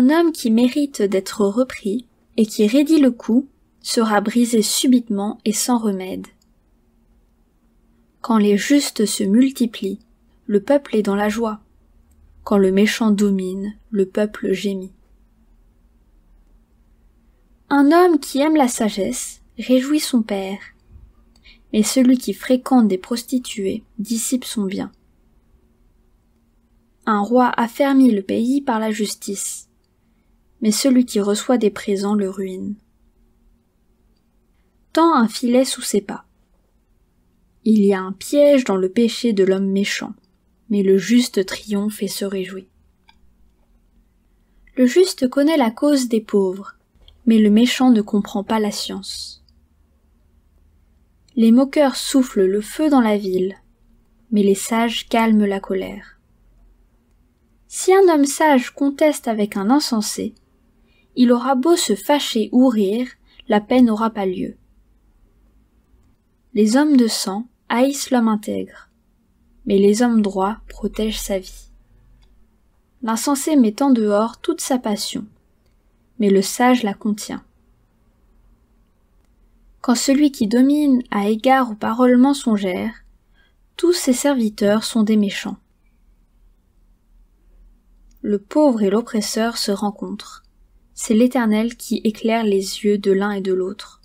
Un homme qui mérite d'être repris et qui raidit le cou sera brisé subitement et sans remède. Quand les justes se multiplient, le peuple est dans la joie. Quand le méchant domine, le peuple gémit. Un homme qui aime la sagesse réjouit son père, mais celui qui fréquente des prostituées dissipe son bien. Un roi affermit le pays par la justice, mais celui qui reçoit des présents le ruine. Tend un filet sous ses pas. Il y a un piège dans le péché de l'homme méchant, mais le juste triomphe et se réjouit. Le juste connaît la cause des pauvres, mais le méchant ne comprend pas la science. Les moqueurs soufflent le feu dans la ville, mais les sages calment la colère. Si un homme sage conteste avec un insensé, il aura beau se fâcher ou rire, la paix n'aura pas lieu. Les hommes de sang haïssent l'homme intègre, mais les hommes droits protègent sa vie. L'insensé met en dehors toute sa passion, mais le sage la contient. Quand celui qui domine a égard aux paroles mensongères, tous ses serviteurs sont des méchants. Le pauvre et l'oppresseur se rencontrent. C'est l'Éternel qui éclaire les yeux de l'un et de l'autre.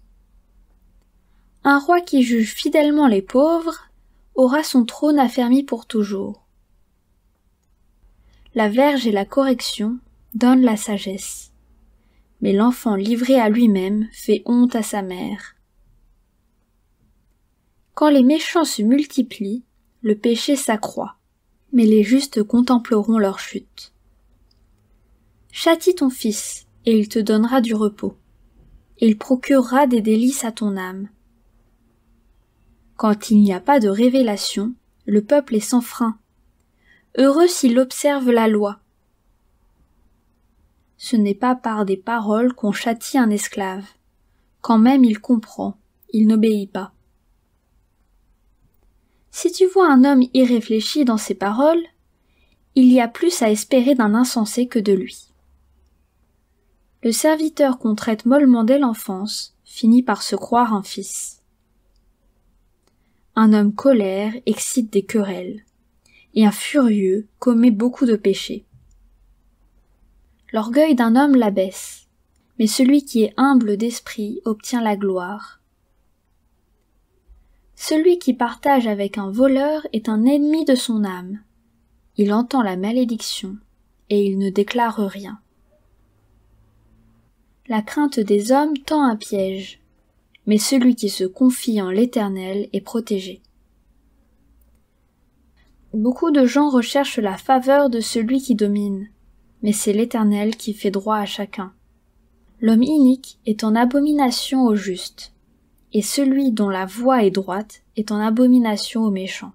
Un roi qui juge fidèlement les pauvres aura son trône affermi pour toujours. La verge et la correction donnent la sagesse, mais l'enfant livré à lui-même fait honte à sa mère. Quand les méchants se multiplient, le péché s'accroît, mais les justes contempleront leur chute. Châtie ton fils, et il te donnera du repos. Il procurera des délices à ton âme. Quand il n'y a pas de révélation, le peuple est sans frein. Heureux s'il observe la loi. Ce n'est pas par des paroles qu'on châtie un esclave. Quand même il comprend, il n'obéit pas. Si tu vois un homme irréfléchi dans ses paroles, il y a plus à espérer d'un insensé que de lui. Le serviteur qu'on traite mollement dès l'enfance finit par se croire un fils. Un homme colère excite des querelles, et un furieux commet beaucoup de péchés. L'orgueil d'un homme l'abaisse, mais celui qui est humble d'esprit obtient la gloire. Celui qui partage avec un voleur est un ennemi de son âme. Il entend la malédiction, et il ne déclare rien. La crainte des hommes tend un piège, mais celui qui se confie en l'Éternel est protégé. Beaucoup de gens recherchent la faveur de celui qui domine, mais c'est l'Éternel qui fait droit à chacun. L'homme inique est en abomination au juste, et celui dont la voie est droite est en abomination aux méchants.